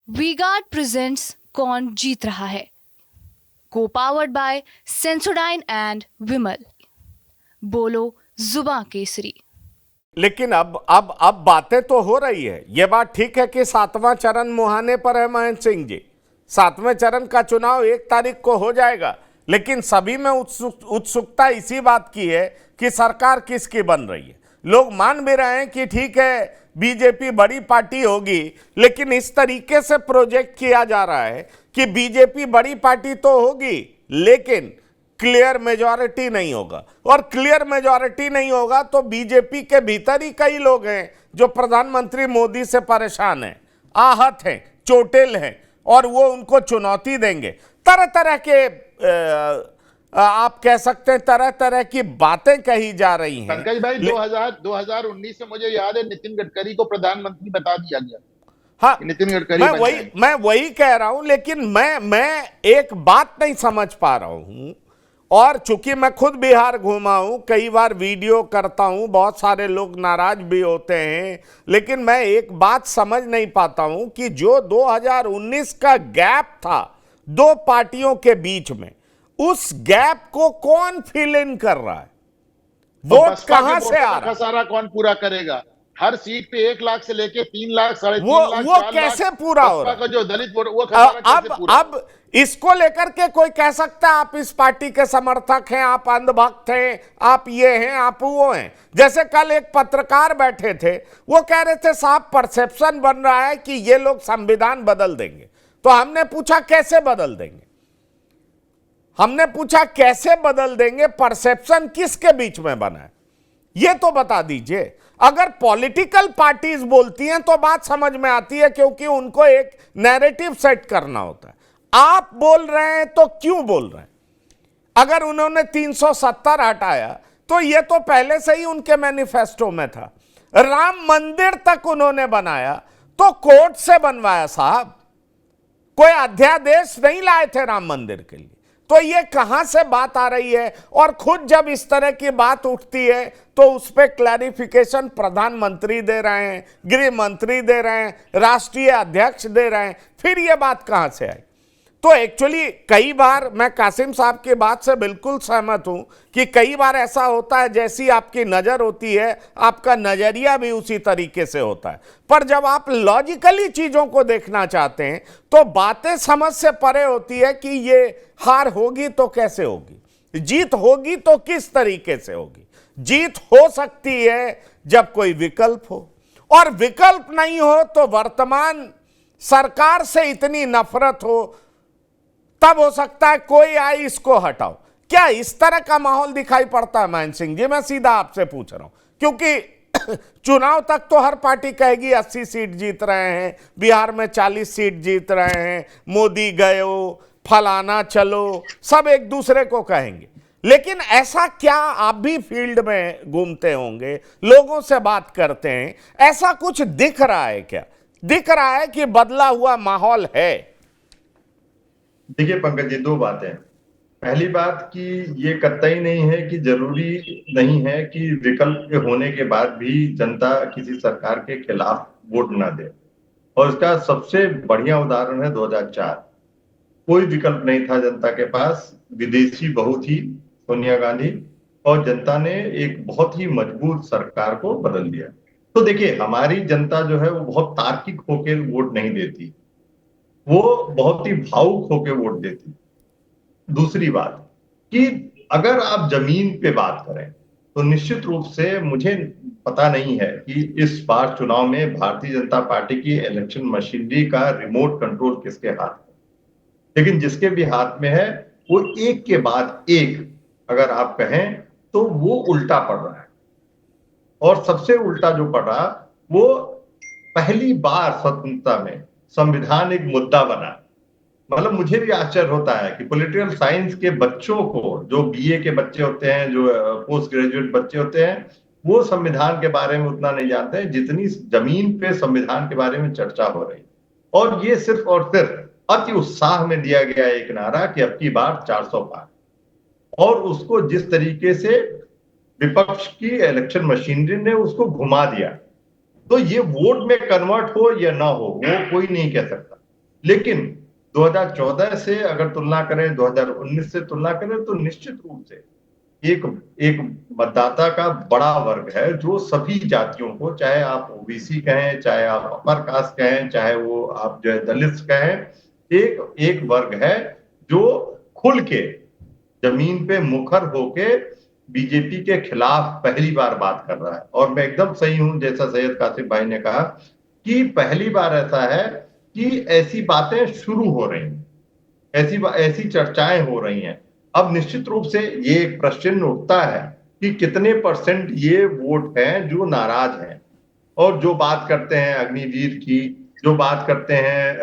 V-Guard presents कौन जीत रहा है, को पावर्ड बाय सेंसोडाइन एंड विमल। बोलो जुबां केसरी। लेकिन अब बातें तो हो रही है। यह बात ठीक है कि 7वां चरण मुहाने पर है महेंद्र सिंह जी। 7वें चरण का चुनाव 1 तारीख को हो जाएगा, लेकिन सभी में उत्सुकता इसी बात की है कि सरकार किसकी बन रही है। लोग मान भी रहे हैं कि ठीक है बीजेपी बड़ी पार्टी होगी, लेकिन इस तरीके से प्रोजेक्ट किया जा रहा है कि बीजेपी बड़ी पार्टी तो होगी लेकिन क्लियर मेजॉरिटी नहीं होगा, और क्लियर मेजॉरिटी नहीं होगा तो बीजेपी के भीतर ही कई लोग हैं जो प्रधानमंत्री मोदी से परेशान हैं, आहत हैं, चोटिल हैं, और वो उनको चुनौती देंगे। तरह तरह के आप कह सकते हैं तरह तरह की बातें कही जा रही हैं। पंकज भाई 2019 में मुझे याद है नितिन गडकरी को प्रधानमंत्री बता दिया गया। हाँ, नितिन गडकरी मैं वही कह रहा हूं, लेकिन मैं एक बात नहीं समझ पा रहा हूं, और चूंकि मैं खुद बिहार घूमा हूं, कई बार वीडियो करता हूं, बहुत सारे लोग नाराज भी होते हैं, लेकिन मैं एक बात समझ नहीं पाता हूं कि जो 2019 का गैप था दो पार्टियों के बीच में, उस गैप को कौन फिल इन कर रहा है? वोट कहां से आ रहा है? सारा कौन पूरा करेगा? हर सीट पे 1 लाख से लेके 3 लाख, 3.5 लाख, वो कैसे पूरा हो रहा है? जो दलित वोट वो अब इसको लेकर के कोई कह सकता है आप इस पार्टी के समर्थक हैं, आप अंधभक्त हैं, आप ये हैं, आप वो हैं। जैसे कल एक पत्रकार बैठे थे, वो कह रहे थे साहब परसेप्शन बन रहा है कि ये लोग संविधान बदल देंगे। तो हमने पूछा कैसे बदल देंगे? हमने पूछा कैसे बदल देंगे? परसेप्शन किसके बीच में बना है ये तो बता दीजिए। अगर पॉलिटिकल पार्टीज बोलती हैं तो बात समझ में आती है, क्योंकि उनको एक नैरेटिव सेट करना होता है। आप बोल रहे हैं तो क्यों बोल रहे हैं? अगर उन्होंने 370 हटाया तो यह तो पहले से ही उनके मैनिफेस्टो में था। राम मंदिर तक उन्होंने बनाया तो कोर्ट से बनवाया साहब, कोई अध्यादेश नहीं लाए थे राम मंदिर के लिए। तो ये कहां से बात आ रही है? और खुद जब इस तरह की बात उठती है तो उस पर क्लैरिफिकेशन प्रधानमंत्री दे रहे हैं, गृह मंत्री दे रहे हैं, राष्ट्रीय अध्यक्ष दे रहे हैं, फिर ये बात कहां से आई? तो एक्चुअली कई बार मैं कासिम साहब की बात से बिल्कुल सहमत हूं कि कई बार ऐसा होता है जैसी आपकी नजर होती है आपका नजरिया भी उसी तरीके से होता है। पर जब आप लॉजिकली चीजों को देखना चाहते हैं तो बातें समझ से परे होती है कि ये हार होगी तो कैसे होगी, जीत होगी तो किस तरीके से होगी। जीत हो सकती है जब कोई विकल्प हो, और विकल्प नहीं हो तो वर्तमान सरकार से इतनी नफरत हो, तब हो सकता है कोई आए इसको हटाओ। क्या इस तरह का माहौल दिखाई पड़ता है महेंद्र सिंह जी? मैं सीधा आपसे पूछ रहा हूं, क्योंकि चुनाव तक तो हर पार्टी कहेगी 80 सीट जीत रहे हैं, बिहार में 40 सीट जीत रहे हैं, मोदी गए, फलाना चलो, सब एक दूसरे को कहेंगे। लेकिन ऐसा क्या, आप भी फील्ड में घूमते होंगे, लोगों से बात करते हैं, ऐसा कुछ दिख रहा है क्या? दिख रहा है कि बदला हुआ माहौल है? देखिए पंकज जी, दो बातें। पहली बात कि ये कतई नहीं है कि जरूरी नहीं है कि विकल्प के होने के बाद भी जनता किसी सरकार के खिलाफ वोट ना दे, और इसका सबसे बढ़िया उदाहरण है 2004। कोई विकल्प नहीं था जनता के पास, विदेशी बहू थी सोनिया गांधी, और जनता ने एक बहुत ही मजबूत सरकार को बदल दिया। तो देखिए, हमारी जनता जो है वो बहुत तार्किक होकर वोट नहीं देती, वो बहुत ही भावुक होकर वोट देती। दूसरी बात कि अगर आप जमीन पे बात करें तो निश्चित रूप से मुझे पता नहीं है कि इस बार चुनाव में भारतीय जनता पार्टी की इलेक्शन मशीनरी का रिमोट कंट्रोल किसके हाथ में, लेकिन जिसके भी हाथ में है वो एक के बाद एक, अगर आप कहें तो वो उल्टा पड़ रहा है। और सबसे उल्टा जो पड़ रहा, वो पहली बार स्वतंत्रता में संविधान एक मुद्दा बना। मतलब मुझे भी आश्चर्य होता है कि पॉलिटिकल साइंस के बच्चों को, जो बीए के बच्चे होते हैं, जो पोस्ट ग्रेजुएट बच्चे होते हैं, वो संविधान के बारे में उतना नहीं जानते हैं जितनी जमीन पे संविधान के बारे में चर्चा हो रही। और ये सिर्फ और सिर्फ अति उत्साह में दिया गया एक नारा कि अब की बार 400 पार, और उसको जिस तरीके से विपक्ष की इलेक्शन मशीनरी ने उसको घुमा दिया, तो ये वोट में कन्वर्ट हो या ना हो वो कोई नहीं कह सकता। लेकिन 2014 से अगर तुलना करें, 2019 से तुलना करें, तो निश्चित रूप से एक एक मतदाता का बड़ा वर्ग है जो सभी जातियों को, चाहे आप ओबीसी कहें, चाहे आप अपर कास्ट कहें, चाहे वो आप जो है दलित कहें, एक एक वर्ग है जो खुल के जमीन पे मुखर होके बीजेपी के खिलाफ पहली बार बात कर रहा है। और मैं एकदम सही हूं, जैसा सैयद कासिम भाई ने कहा कि पहली बार ऐसा है कि ऐसी बातें शुरू हो रही हैं, ऐसी चर्चाएं हो रही हैं। अब निश्चित रूप से ये एक प्रश्न उठता है कि कितने % ये वोट हैं जो नाराज हैं और जो बात करते हैं अग्निवीर की, जो बात करते हैं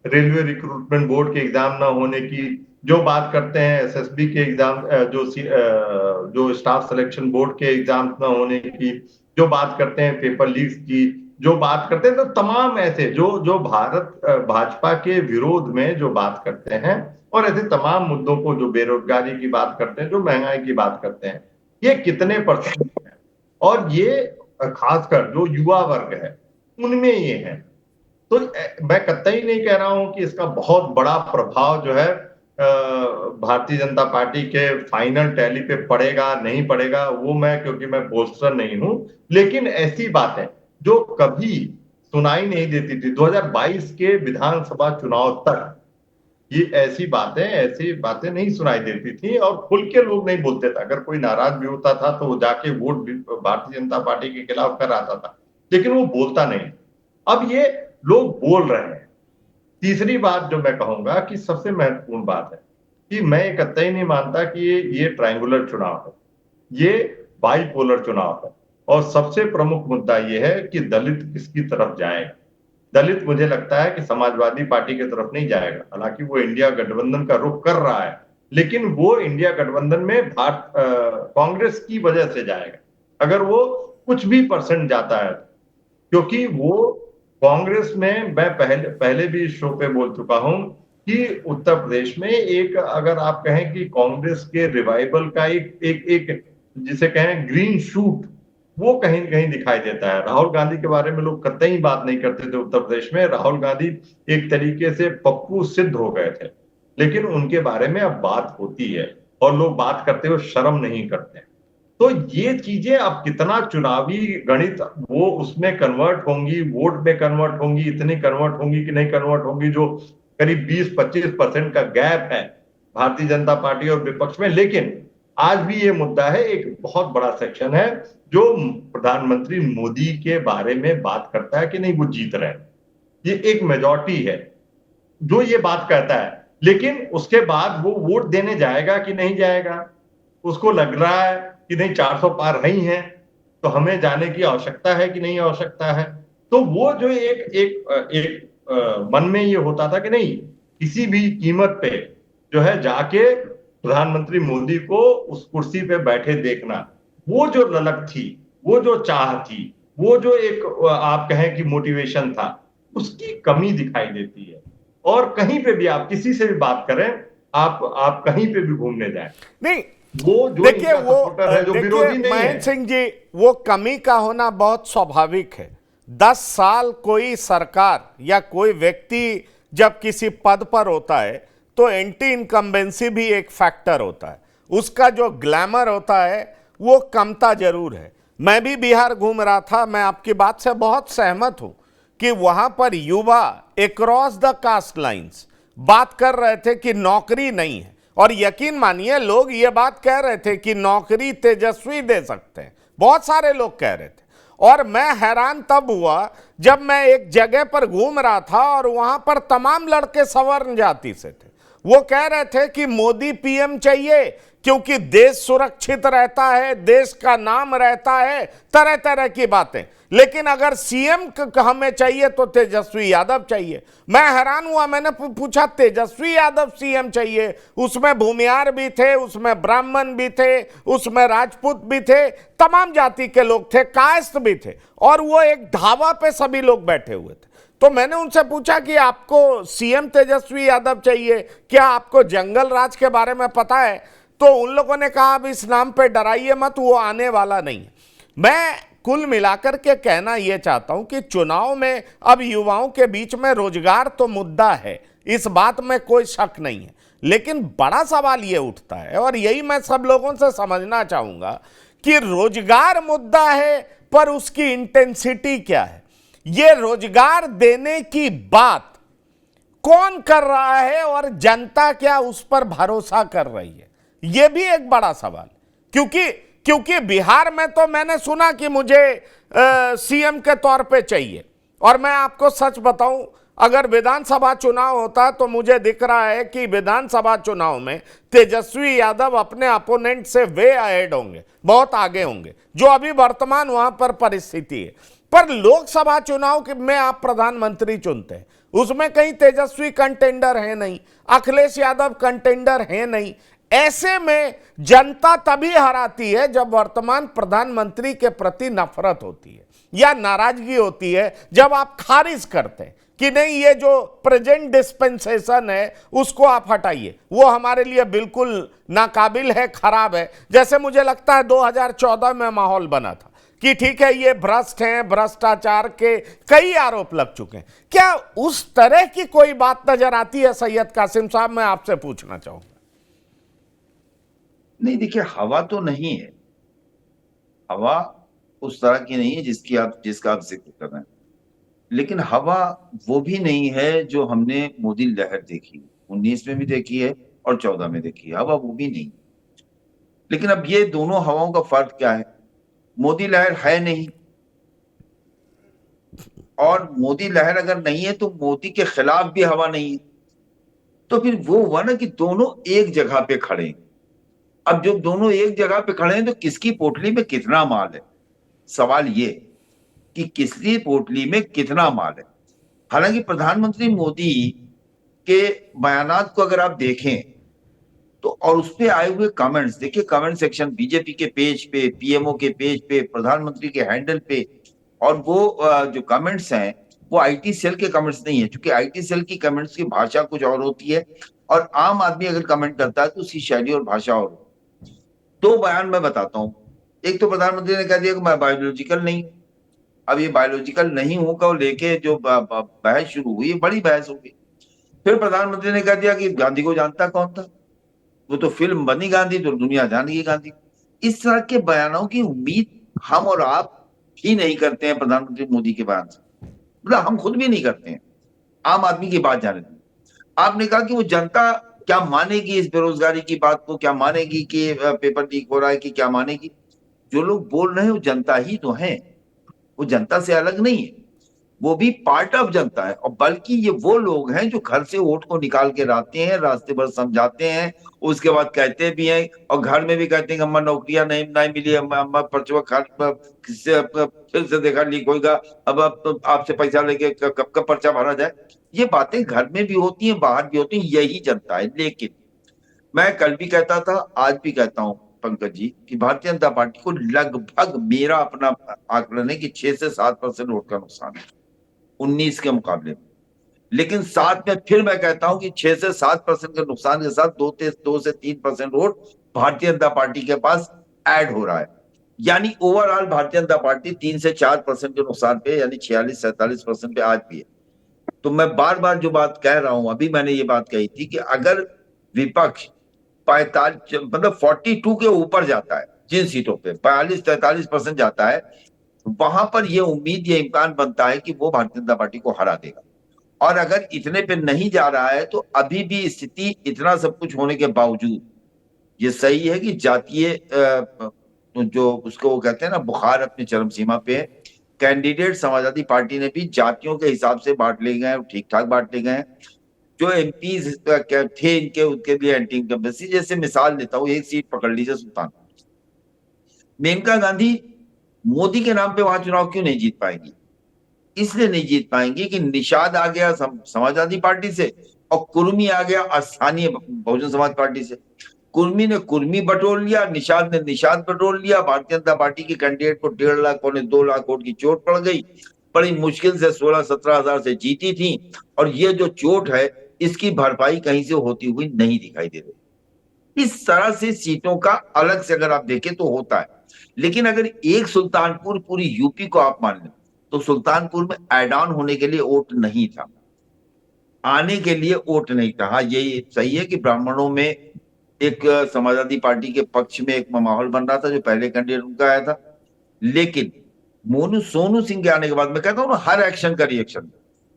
रेलवे रिक्रूटमेंट बोर्ड के एग्जाम ना होने की, जो बात करते हैं एसएसबी के एग्जाम, जो स्टाफ सिलेक्शन बोर्ड के एग्जाम ना होने की, जो बात करते हैं पेपर लीक्स की, जो बात करते हैं, तो तमाम ऐसे जो भाजपा के विरोध में जो बात करते हैं, और ऐसे तमाम मुद्दों को, जो बेरोजगारी की बात करते हैं, जो महंगाई की बात करते हैं, ये कितने % है। और ये खासकर जो युवा वर्ग है उनमें ये है। तो मैं कतई नहीं कह रहा हूं कि इसका बहुत बड़ा प्रभाव जो है भारतीय जनता पार्टी के फाइनल टैली पे पड़ेगा नहीं पड़ेगा, वो मैं, क्योंकि मैं पोस्टर नहीं हूं, लेकिन ऐसी बातें जो कभी सुनाई नहीं देती थी 2022 के विधानसभा चुनाव तक, ये ऐसी बातें नहीं सुनाई देती थी और खुल के लोग नहीं बोलते थे। अगर कोई नाराज भी होता था तो वो जाके वोट भारतीय जनता पार्टी के खिलाफ कर आता था, लेकिन वो बोलता नहीं। अब ये लोग बोल रहे हैं। तीसरी बात जो मैं कहूंगा कि सबसे महत्वपूर्ण बात है कि मैं कतई नहीं मानता कि ये ट्रायंगुलर चुनाव है, ये बाइपोलर चुनाव है। और सबसे प्रमुख मुद्दा ये है कि दलित किसकी तरफ जाएगा। दलित मुझे लगता है कि समाजवादी पार्टी की तरफ नहीं जाएगा, हालांकि वो इंडिया गठबंधन का रुख कर रहा है, लेकिन वो इंडिया गठबंधन में कांग्रेस की वजह से जाएगा अगर वो कुछ भी % जाता है, क्योंकि वो कांग्रेस में, मैं पहले भी इस शो पे बोल चुका हूं कि उत्तर प्रदेश में एक, अगर आप कहें कि कांग्रेस के रिवाइवल का एक जिसे कहें ग्रीन शूट, वो कहीं न कहीं दिखाई देता है। राहुल गांधी के बारे में लोग कतई बात नहीं करते थे उत्तर प्रदेश में। राहुल गांधी एक तरीके से पप्पू सिद्ध हो गए थे, लेकिन उनके बारे में अब बात होती है और लोग बात करते हुए शर्म नहीं करते। तो ये चीजें अब कितना चुनावी गणित वो उसमें कन्वर्ट होंगी, वोट में कन्वर्ट होंगी, इतनी कन्वर्ट होंगी कि नहीं कन्वर्ट होंगी, जो करीब 20-25% का गैप है भारतीय जनता पार्टी और विपक्ष में। लेकिन आज भी ये मुद्दा है, एक बहुत बड़ा सेक्शन है जो प्रधानमंत्री मोदी के बारे में बात करता है कि नहीं वो जीत रहे हैं। ये एक मेजॉरिटी है जो ये बात कहता है, लेकिन उसके बाद वो वोट देने जाएगा कि नहीं जाएगा, उसको लग रहा है कि नहीं 400 पार नहीं है तो हमें जाने की आवश्यकता है कि नहीं आवश्यकता है। तो वो जो एक मन में ये होता था कि नहीं किसी भी कीमत पे जो है जाके प्रधानमंत्री मोदी को उस कुर्सी पे बैठे देखना, वो जो ललक थी, वो जो चाह थी, वो जो एक आप कहें कि मोटिवेशन था, उसकी कमी दिखाई देती है। और कहीं पे भी आप किसी से भी बात करें, आप कहीं पे भी घूमने जाएं, नहीं, वो जो देखिए वो है, जो विरोधी नहीं है। महेंद्र सिंह जी, वो कमी का होना बहुत स्वाभाविक है। 10 साल कोई सरकार या कोई व्यक्ति जब किसी पद पर होता है तो एंटी इनकम्बेंसी भी एक फैक्टर होता है, उसका जो ग्लैमर होता है वो कमता जरूर है। मैं भी बिहार घूम रहा था, मैं आपकी बात से बहुत सहमत हूं कि वहां पर युवा अक्रॉस द कास्ट लाइंस बात कर रहे थे कि नौकरी नहीं है, और यकीन मानिए लोग ये बात कह रहे थे कि नौकरी तेजस्वी दे सकते हैं, बहुत सारे लोग कह रहे थे। और मैं हैरान तब हुआ जब मैं एक जगह पर घूम रहा था और वहां पर तमाम लड़के सवर्ण जाति से थे, वो कह रहे थे कि मोदी पीएम चाहिए क्योंकि देश सुरक्षित रहता है, देश का नाम रहता है, तरह तरह की बातें। लेकिन अगर सीएम हमें चाहिए तो तेजस्वी यादव चाहिए। मैं हैरान हुआ, मैंने पूछा तेजस्वी यादव सीएम चाहिए? उसमें भूमियार भी थे, उसमें ब्राह्मण भी थे, उसमें राजपूत भी थे, तमाम जाति के लोग थे, कायस्थ भी थे, और वो एक ढाबा पे सभी लोग बैठे हुए थे। तो मैंने उनसे पूछा कि आपको सीएम तेजस्वी यादव चाहिए, क्या आपको जंगल राज के बारे में पता है? तो उन लोगों ने कहा अब इस नाम पे डराइए मत, वो आने वाला नहीं है। मैं कुल मिलाकर के कहना यह चाहता हूं कि चुनाव में अब युवाओं के बीच में रोजगार तो मुद्दा है, इस बात में कोई शक नहीं है, लेकिन बड़ा सवाल यह उठता है और यही मैं सब लोगों से समझना चाहूंगा कि रोजगार मुद्दा है पर उसकी इंटेंसिटी क्या है। यह रोजगार देने की बात कौन कर रहा है और जनता क्या उस पर भरोसा कर रही है, यह भी एक बड़ा सवाल। क्योंकि बिहार में तो मैंने सुना कि मुझे सीएम के तौर पे चाहिए, और मैं आपको सच बताऊं, अगर विधानसभा चुनाव होता तो मुझे दिख रहा है कि विधानसभा चुनाव में तेजस्वी यादव अपने अपोनेंट से वे अहेड होंगे, बहुत आगे होंगे, जो अभी वर्तमान वहां पर परिस्थिति है। पर लोकसभा चुनाव में आप प्रधानमंत्री चुनते हैं, उसमें कहीं तेजस्वी कंटेंडर है नहीं, अखिलेश यादव कंटेंडर है नहीं। ऐसे में जनता तभी हराती है जब वर्तमान प्रधानमंत्री के प्रति नफरत होती है या नाराजगी होती है, जब आप खारिज करते हैं कि नहीं, ये जो प्रेजेंट डिस्पेंसेशन है उसको आप हटाइए, वो हमारे लिए बिल्कुल नाकाबिल है, खराब है। जैसे मुझे लगता है 2014 में माहौल बना था कि ठीक है ये भ्रष्ट हैं, भ्रष्टाचार के कई आरोप लग चुके हैं। क्या उस तरह की कोई बात नजर आती है सैयद कासिम साहब? मैं आपसे पूछना चाहूंगा। नहीं, देखिए, हवा तो नहीं है, हवा उस तरह की नहीं है जिसका आप जिक्र कर रहे हैं, लेकिन हवा वो भी नहीं है जो हमने मोदी लहर देखी, 19 में भी देखी है और 14 में देखी है, हवा वो भी नहीं। लेकिन अब ये दोनों हवाओं का फर्क क्या है? मोदी लहर है नहीं, और मोदी लहर अगर नहीं है तो मोदी के खिलाफ भी हवा नहीं है, तो फिर वो हुआ ना कि दोनों एक जगह पे खड़े हैं। अब जब दोनों एक जगह पे खड़े हैं तो किसकी पोटली में कितना माल है, सवाल ये कि किसकी पोटली में कितना माल है। हालांकि प्रधानमंत्री मोदी के बयानात को अगर आप देखें तो, और उस पे आए हुए कमेंट्स देखिए, कमेंट सेक्शन बीजेपी के पेज पे, पीएमओ के पेज पे, प्रधानमंत्री के हैंडल पे, और वो जो कमेंट्स हैं वो आईटी सेल के कमेंट्स नहीं है, क्योंकि आईटी सेल की कमेंट्स की भाषा कुछ और होती है और आम आदमी अगर कमेंट करता है तो उसकी शैली और भाषा और। दो बयान मैं बताता हूं। एक तो प्रधानमंत्री ने कह दिया कि मैं बायोलॉजिकल नहीं। अब ये बायोलॉजिकल नहीं हूं को लेके जो बहस शुरू हुई, बड़ी बहस हो गई। फिर प्रधानमंत्री ने कह दिया कि गांधी को जानता कौन था, वो तो फिल्म बनी गांधी तो दुनिया जान गई गांधी। इस तरह के बयानों की उम्मीद हम और आप भी नहीं करते हैं प्रधानमंत्री मोदी के बयान से, मतलब हम खुद भी नहीं करते हैं। आम आदमी की बात जाने दी। आपने कहा कि वो जनता क्या मानेगी इस बेरोजगारी की बात को, क्या मानेगी कि पेपर लीक हो रहा है, कि क्या मानेगी? जो लोग बोल रहे हैं वो जनता ही तो है, वो जनता से अलग नहीं है, वो भी पार्ट ऑफ जनता है। और बल्कि ये वो लोग हैं जो घर से वोट को निकाल के लाते हैं, रास्ते भर समझाते हैं, उसके बाद कहते भी हैं और घर में भी कहते हैं कि अम्मा नौकरियां नहीं मिली, अम्मा पर्चवा फिर से देखा लीक होगा, अब आपसे पैसा लेके कब का पर्चा भरा जाए। ये बातें घर में भी होती हैं, बाहर भी होती हैं, यही जनता है। लेकिन मैं कल भी कहता था, आज भी कहता हूं पंकज जी, कि भारतीय जनता पार्टी को लगभग, मेरा अपना आकलन है कि 6 से 7% वोट का नुकसान है 19 के मुकाबले में। लेकिन साथ में फिर मैं कहता हूं कि 6 से 7% के नुकसान के साथ 2 से 3% वोट भारतीय जनता पार्टी के पास ऐड हो रहा है। यानी ओवरऑल भारतीय जनता पार्टी 3 से 4% के नुकसान पे, यानी 46-47% पे आज भी है। तो मैं बार बार जो बात कह रहा हूं, अभी मैंने ये बात कही थी कि अगर विपक्ष 45 मतलब 42 के ऊपर जाता है, जिन सीटों पे 42-43% जाता है, वहां पर यह उम्मीद, यह इम्कान बनता है कि वो भारतीय जनता पार्टी को हरा देगा। और अगर इतने पे नहीं जा रहा है तो अभी भी स्थिति, इतना सब कुछ होने के बावजूद, ये सही है कि जातीय जो उसको वो कहते हैं ना, बुखार अपनी चरम सीमा पे है। कैंडिडेट समाजवादी पार्टी ने भी जातियों के हिसाब से बांट ले गए, ठीक ठाक बांट ले गए। जो एमपी थे इनके, उनके लिए एंटी इनकम्बेंसी, जैसे मिसाल लेता हूँ, एक सीट पकड़ लीजिए सुल्तानपुर, मेनका गांधी मोदी के नाम पे वहां चुनाव क्यों नहीं जीत पाएंगी? इसलिए नहीं जीत पाएंगी कि निषाद आ गया समाजवादी पार्टी से और कुर्मी आ गया स्थानीय बहुजन समाज पार्टी से। कुर्मी ने कुर्मी बटोर लिया, निषाद ने निषाद बटोर लिया। भारतीय जनता पार्टी के कैंडिडेट को 1.5 लाख, 2 लाख वोट की चोट पड़ गई। बड़ी मुश्किल से 16-17 हजार से जीती थी, और ये जो चोट है इसकी भरपाई कहीं से होती हुई नहीं दिखाई दे रही। इस तरह से सीटों का अलग से अगर आप देखें तो होता है। लेकिन अगर एक सुल्तानपुर पूरी यूपी को आप मान लें तो सुल्तानपुर में ऐड ऑन होने के लिए वोट नहीं था, आने के लिए वोट नहीं था। हाँ, ये सही है कि ब्राह्मणों में एक समाजवादी पार्टी के पक्ष में एक माहौल बन रहा था, जो पहले कैंडिडेट उनका आया था। लेकिन सोनू सिंह के आने के बाद मैं कहता हूँ ना, हर एक्शन का रिएक्शन।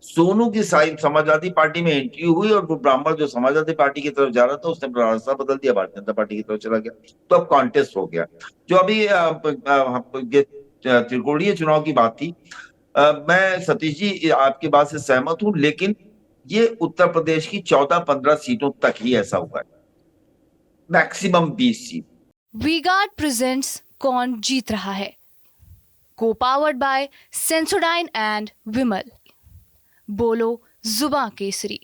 सोनू की साइड समाजवादी पार्टी में एंट्री हुई और वो ब्राह्मण जो समाजवादी पार्टी की तरफ जा रहा था उसने रास्ता बदल दिया, भारतीय जनता पार्टी की तरफ चला गया। तो अब कॉन्टेस्ट हो गया। जो अभी ये त्रिकोणीय चुनाव की बात थी, मैं सतीश जी आपकी बात से सहमत हूं, लेकिन ये उत्तर प्रदेश की 14-15 सीटों तक ही ऐसा हुआ है, मैक्सिमम 20 सीट। वीगार्ड प्रेजेंट्स कौन जीत रहा है, को पावर्ड बाय सेंसोडाइन एंड विमल। बोलो जुबां केसरी।